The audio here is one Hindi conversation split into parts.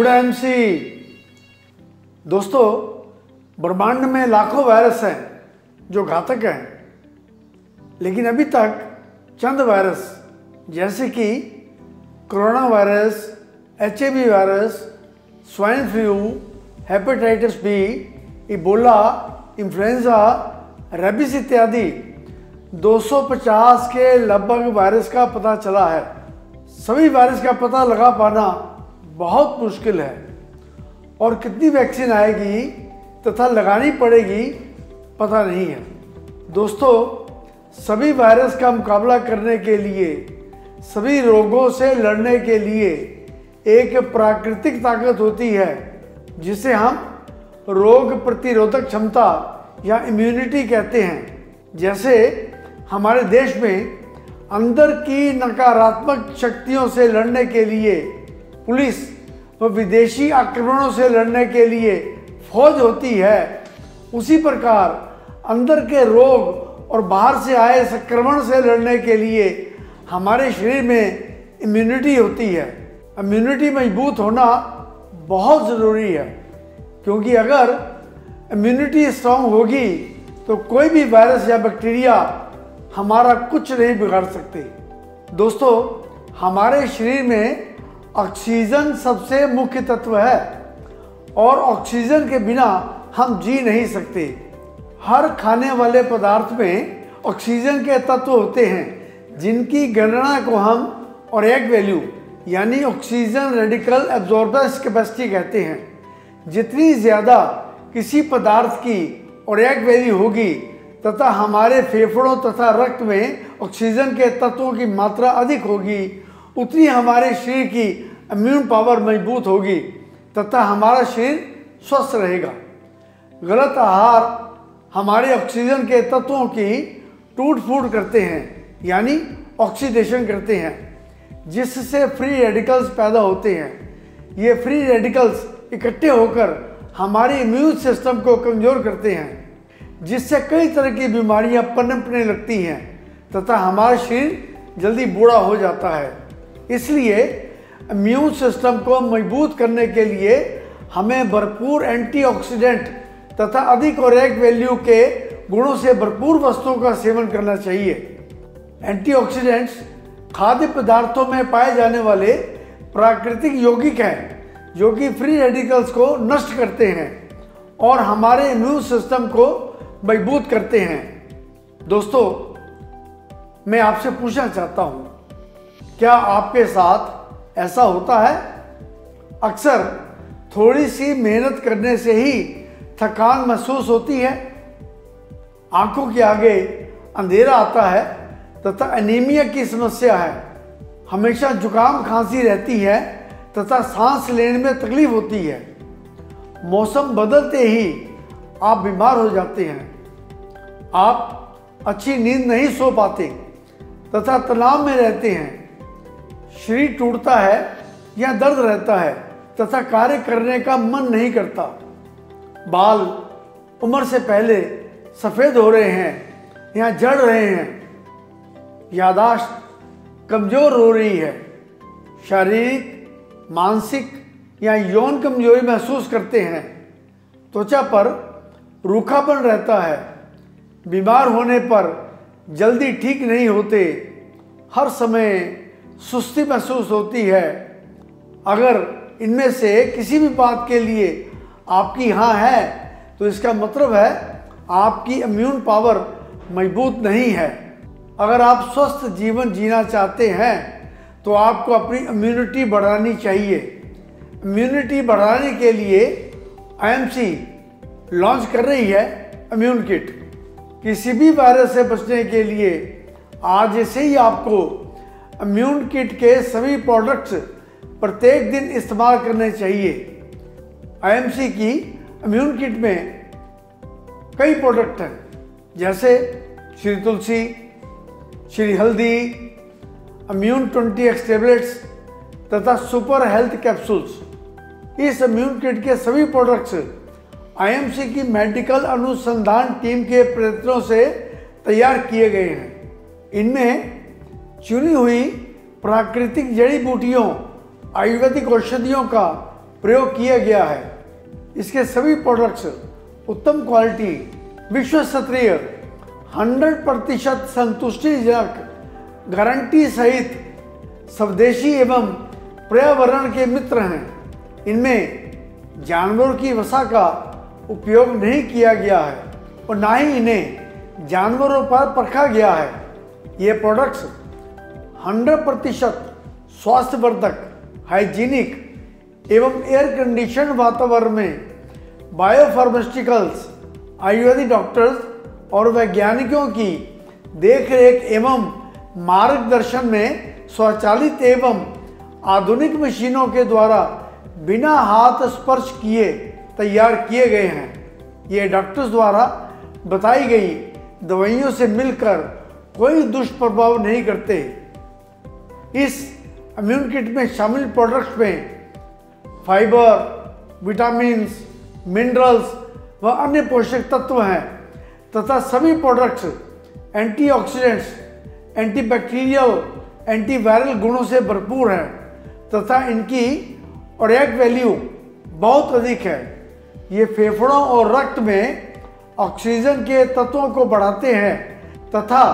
Good MC. दोस्तों, ब्रह्मांड में लाखों वायरस हैं जो घातक हैं, लेकिन अभी तक चंद वायरस जैसे कि corona virus, HIV virus, swine flu, hepatitis B, Ebola, influenza, rabies इत्यादि 250 के लगभग वायरस का पता चला है। सभी वायरस का पता लगा पाना बहुत मुश्किल है और कितनी वैक्सीन आएगी तथा लगानी पड़ेगी पता नहीं है। दोस्तों, सभी वायरस का मुकाबला करने के लिए, सभी रोगों से लड़ने के लिए एक प्राकृतिक ताकत होती है जिसे हम रोग प्रतिरोधक क्षमता या इम्यूनिटी कहते हैं। जैसे हमारे देश में अंदर की नकारात्मक शक्तियों से लड़ने के लिए पुलिस व विदेशी आक्रमणों से लड़ने के लिए फौज होती है, उसी प्रकार अंदर के रोग और बाहर से आए संक्रमण से लड़ने के लिए हमारे शरीर में इम्यूनिटी होती है। इम्यूनिटी मजबूत होना बहुत ज़रूरी है, क्योंकि अगर इम्यूनिटी स्ट्रांग होगी तो कोई भी वायरस या बैक्टीरिया हमारा कुछ नहीं बिगाड़ सकते। दोस्तों, हमारे शरीर में ऑक्सीजन सबसे मुख्य तत्व है और ऑक्सीजन के बिना हम जी नहीं सकते। हर खाने वाले पदार्थ में ऑक्सीजन के तत्व होते हैं जिनकी गणना को हम ऑरेक वैल्यू यानी ऑक्सीजन रेडिकल एब्जॉर्बेंस कैपेसिटी कहते हैं। जितनी ज़्यादा किसी पदार्थ की ऑरेक वैल्यू होगी तथा हमारे फेफड़ों तथा रक्त में ऑक्सीजन के तत्वों की मात्रा अधिक होगी, उतनी हमारे शरीर की इम्यून पावर मजबूत होगी तथा हमारा शरीर स्वस्थ रहेगा। गलत आहार हमारे ऑक्सीजन के तत्वों की टूट फूट करते हैं यानी ऑक्सीडेशन करते हैं, जिससे फ्री रेडिकल्स पैदा होते हैं। ये फ्री रेडिकल्स इकट्ठे होकर हमारे इम्यून सिस्टम को कमज़ोर करते हैं, जिससे कई तरह की बीमारियां पनपने लगती हैं तथा हमारा शरीर जल्दी बूढ़ा हो जाता है। इसलिए इम्यून सिस्टम को मजबूत करने के लिए हमें भरपूर एंटीऑक्सीडेंट तथा अधिक ऑरेक वैल्यू के गुणों से भरपूर वस्तुओं का सेवन करना चाहिए। एंटीऑक्सीडेंट्स खाद्य पदार्थों में पाए जाने वाले प्राकृतिक यौगिक हैं जो कि फ्री रेडिकल्स को नष्ट करते हैं और हमारे इम्यून सिस्टम को मजबूत करते हैं। दोस्तों, मैं आपसे पूछना चाहता हूं, क्या आपके साथ ऐसा होता है? अक्सर थोड़ी सी मेहनत करने से ही थकान महसूस होती है, आंखों के आगे अंधेरा आता है तथा एनीमिया की समस्या है, हमेशा जुकाम खांसी रहती है तथा सांस लेने में तकलीफ होती है, मौसम बदलते ही आप बीमार हो जाते हैं, आप अच्छी नींद नहीं सो पाते तथा तनाव में रहते हैं, शरीर टूटता है या दर्द रहता है तथा कार्य करने का मन नहीं करता, बाल उम्र से पहले सफ़ेद हो रहे हैं या झड़ रहे हैं, याददाश्त कमज़ोर हो रही है, शारीरिक, मानसिक या यौन कमजोरी महसूस करते हैं, त्वचा पर रूखापन रहता है, बीमार होने पर जल्दी ठीक नहीं होते, हर समय सुस्ती महसूस होती है। अगर इनमें से किसी भी बात के लिए आपकी हाँ है तो इसका मतलब है आपकी इम्यून पावर मजबूत नहीं है। अगर आप स्वस्थ जीवन जीना चाहते हैं तो आपको अपनी इम्यूनिटी बढ़ानी चाहिए। इम्यूनिटी बढ़ाने के लिए IMC लॉन्च कर रही है इम्यून किट। किसी भी वायरस से बचने के लिए आज से ही आपको इम्यून किट के सभी प्रोडक्ट्स प्रत्येक दिन इस्तेमाल करने चाहिए। IMC की इम्यून किट में कई प्रोडक्ट हैं, जैसे श्री तुलसी, श्री हल्दी, इम्यून 20x टेबलेट्स तथा सुपर हेल्थ कैप्सूल्स। इस इम्यून किट के सभी प्रोडक्ट्स IMC की मेडिकल अनुसंधान टीम के प्रयत्नों से तैयार किए गए हैं। इनमें चुनी हुई प्राकृतिक जड़ी बूटियों, आयुर्वेदिक औषधियों का प्रयोग किया गया है। इसके सभी प्रोडक्ट्स उत्तम क्वालिटी, विश्व स्तरीय, 100% संतुष्टिजनक गारंटी सहित स्वदेशी एवं पर्यावरण के मित्र हैं। इनमें जानवरों की वसा का उपयोग नहीं किया गया है और ना ही इन्हें जानवरों पर परखा गया है। ये प्रोडक्ट्स 100% स्वास्थ्यवर्धक, हाइजीनिक एवं एयर कंडीशन वातावरण में बायोफार्मास्यूटिकल्स, आयुर्वेदिक डॉक्टर्स और वैज्ञानिकों की देखरेख एवं मार्गदर्शन में स्वचालित एवं आधुनिक मशीनों के द्वारा बिना हाथ स्पर्श किए तैयार किए गए हैं। ये डॉक्टर्स द्वारा बताई गई दवाइयों से मिलकर कोई दुष्प्रभाव नहीं करते। इस इम्यून किट में शामिल प्रोडक्ट्स में फाइबर, विटामिन्स, मिनरल्स व अन्य पोषक तत्व हैं तथा सभी प्रोडक्ट्स एंटीऑक्सीडेंट्स, एंटीबैक्टीरियल, एंटीवायरल गुणों से भरपूर हैं तथा इनकी ओरिएक वैल्यू बहुत अधिक है। ये फेफड़ों और रक्त में ऑक्सीजन के तत्वों को बढ़ाते हैं तथा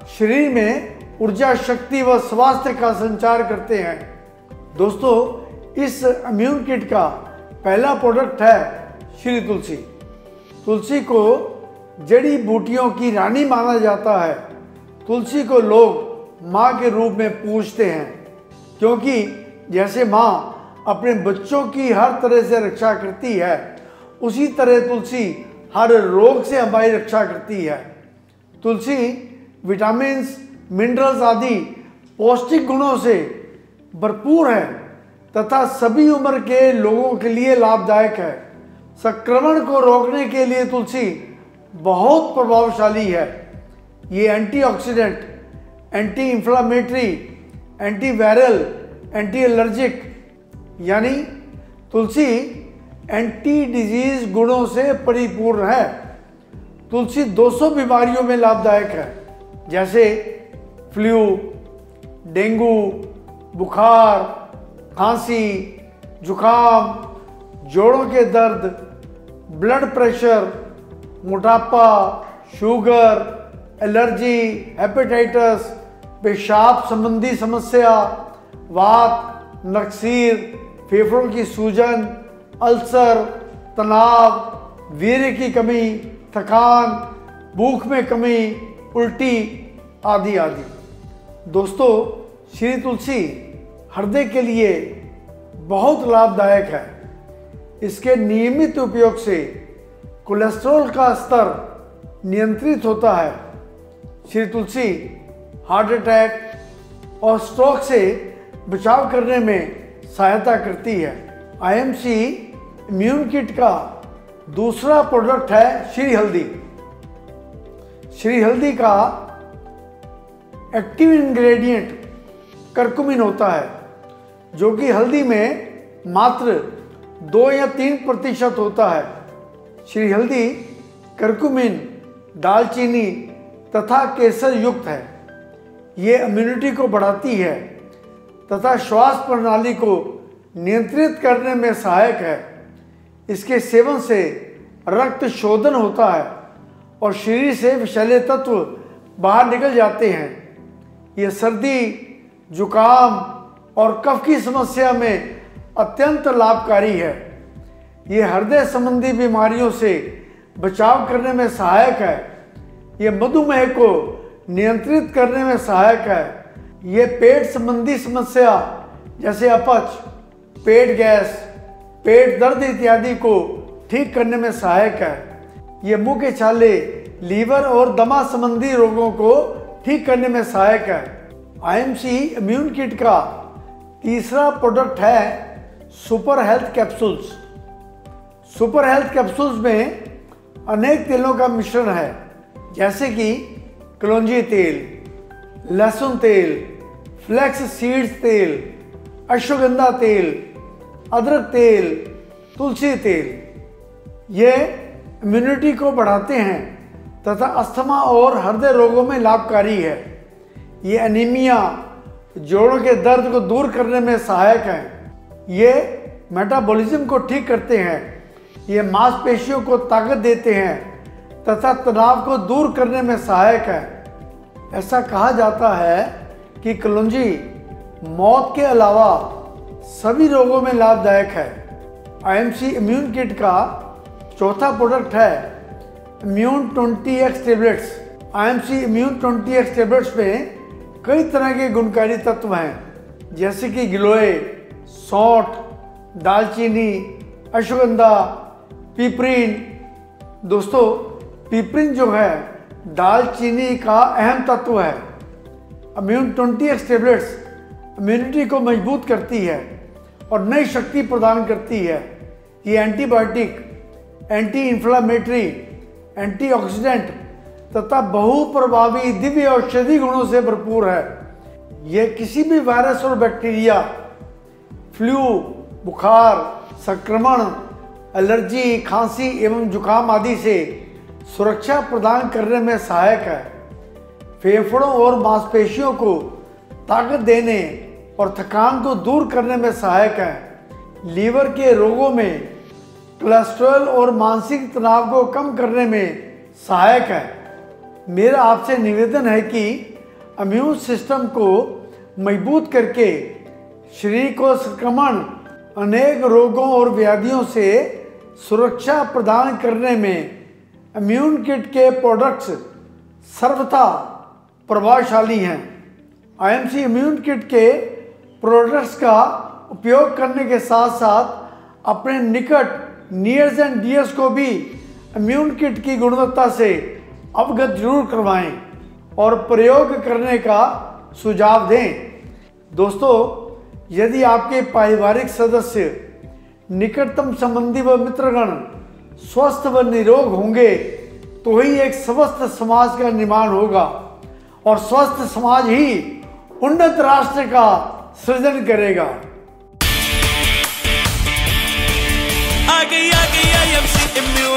शरीर में ऊर्जा, शक्ति व स्वास्थ्य का संचार करते हैं। दोस्तों, इस इम्यून किट का पहला प्रोडक्ट है श्री तुलसी। तुलसी को जड़ी बूटियों की रानी माना जाता है। तुलसी को लोग माँ के रूप में पूजते हैं क्योंकि जैसे माँ अपने बच्चों की हर तरह से रक्षा करती है, उसी तरह तुलसी हर रोग से हमारी रक्षा करती है। तुलसी विटामिन्स, मिनरल्स आदि पौष्टिक गुणों से भरपूर है तथा सभी उम्र के लोगों के लिए लाभदायक है। संक्रमण को रोकने के लिए तुलसी बहुत प्रभावशाली है। ये antioxidant, anti inflammatory, antiviral, anti allergic यानी तुलसी एंटी डिजीज गुणों से परिपूर्ण है। तुलसी 200 बीमारियों में लाभदायक है जैसे फ्लू, डेंगू, बुखार, खांसी, जुकाम, जोड़ों के दर्द, ब्लड प्रेशर, मोटापा, शुगर, एलर्जी, हेपेटाइटिस, पेशाब संबंधी समस्या, वात, नक्सीर, फेफड़ों की सूजन, अल्सर, तनाव, वीर्य की कमी, थकान, भूख में कमी, उल्टी आदि आदि। दोस्तों, श्री तुलसी हृदय के लिए बहुत लाभदायक है। इसके नियमित उपयोग से कोलेस्ट्रॉल का स्तर नियंत्रित होता है। श्री तुलसी हार्ट अटैक और स्ट्रोक से बचाव करने में सहायता करती है। आईएमसी इम्यून किट का दूसरा प्रोडक्ट है श्री हल्दी। श्री हल्दी का एक्टिव इंग्रेडिएंट करकुमिन होता है जो कि हल्दी में मात्र 2 या 3% होता है। श्री हल्दी करकुमिन, दालचीनी तथा केसर युक्त है। ये इम्यूनिटी को बढ़ाती है तथा श्वास प्रणाली को नियंत्रित करने में सहायक है। इसके सेवन से रक्त शोधन होता है और शरीर से विषैले तत्व बाहर निकल जाते हैं। ये सर्दी, जुकाम और कफ की समस्या में अत्यंत लाभकारी है। ये हृदय संबंधी बीमारियों से बचाव करने में सहायक है। ये मधुमेह को नियंत्रित करने में सहायक है। ये पेट संबंधी समस्या जैसे अपच, पेट गैस, पेट दर्द इत्यादि को ठीक करने में सहायक है। ये मुंह के छाले, लीवर और दमा संबंधी रोगों को ठीक करने में सहायक है। आईएमसी इम्यून किट का तीसरा प्रोडक्ट है super health capsules. Super health capsules में अनेक तेलों का मिश्रण है जैसे कि कलौंजी तेल, लहसुन तेल, फ्लैक्स सीड्स तेल, अश्वगंधा तेल, अदरक तेल, तुलसी तेल। ये इम्यूनिटी को बढ़ाते हैं तथा अस्थमा और हृदय रोगों में लाभकारी है। ये एनीमिया, जोड़ों के दर्द को दूर करने में सहायक है। ये मेटाबॉलिज्म को ठीक करते हैं। ये मांसपेशियों को ताकत देते हैं तथा तनाव को दूर करने में सहायक है। ऐसा कहा जाता है कि कलौंजी मौत के अलावा सभी रोगों में लाभदायक है। IMC इम्यून किट का चौथा प्रोडक्ट है immune 20x tablets. IMC immune 20x tablets में कई तरह के गुणकारी तत्व हैं, जैसे कि गिलोय, सौंठ, दालचीनी, अश्वगंधा, पिपरीन। दोस्तों, पिपरीन जो है दालचीनी का अहम तत्व है। इम्यून 20x टेबलेट्स इम्यूनिटी को मजबूत करती है और नई शक्ति प्रदान करती है। ये एंटीबायोटिक, एंटी इंफ्लेमेटरी, एंटीऑक्सीडेंट तथा बहुप्रभावी दिव्य औषधि गुणों से भरपूर है। यह किसी भी वायरस और बैक्टीरिया, फ्लू, बुखार, संक्रमण, एलर्जी, खांसी एवं जुकाम आदि से सुरक्षा प्रदान करने में सहायक है। फेफड़ों और मांसपेशियों को ताकत देने और थकान को दूर करने में सहायक है। लीवर के रोगों में कोलेस्ट्रॉल और मानसिक तनाव को कम करने में सहायक है। मेरा आपसे निवेदन है कि इम्यून सिस्टम को मजबूत करके शरीर को संक्रमण, अनेक रोगों और व्याधियों से सुरक्षा प्रदान करने में इम्यून किट के प्रोडक्ट्स सर्वथा प्रभावशाली हैं। IMC इम्यून किट के प्रोडक्ट्स का उपयोग करने के साथ साथ अपने निकट नियर्स एंड डियर्स को भी इम्यून किट की गुणवत्ता से अवगत जरूर करवाएं और प्रयोग करने का सुझाव दें। दोस्तों, यदि आपके पारिवारिक सदस्य, निकटतम संबंधी व मित्रगण स्वस्थ व निरोग होंगे तो ही एक स्वस्थ समाज का निर्माण होगा और स्वस्थ समाज ही उन्नत राष्ट्र का सृजन करेगा। आ गई IMC इम्यून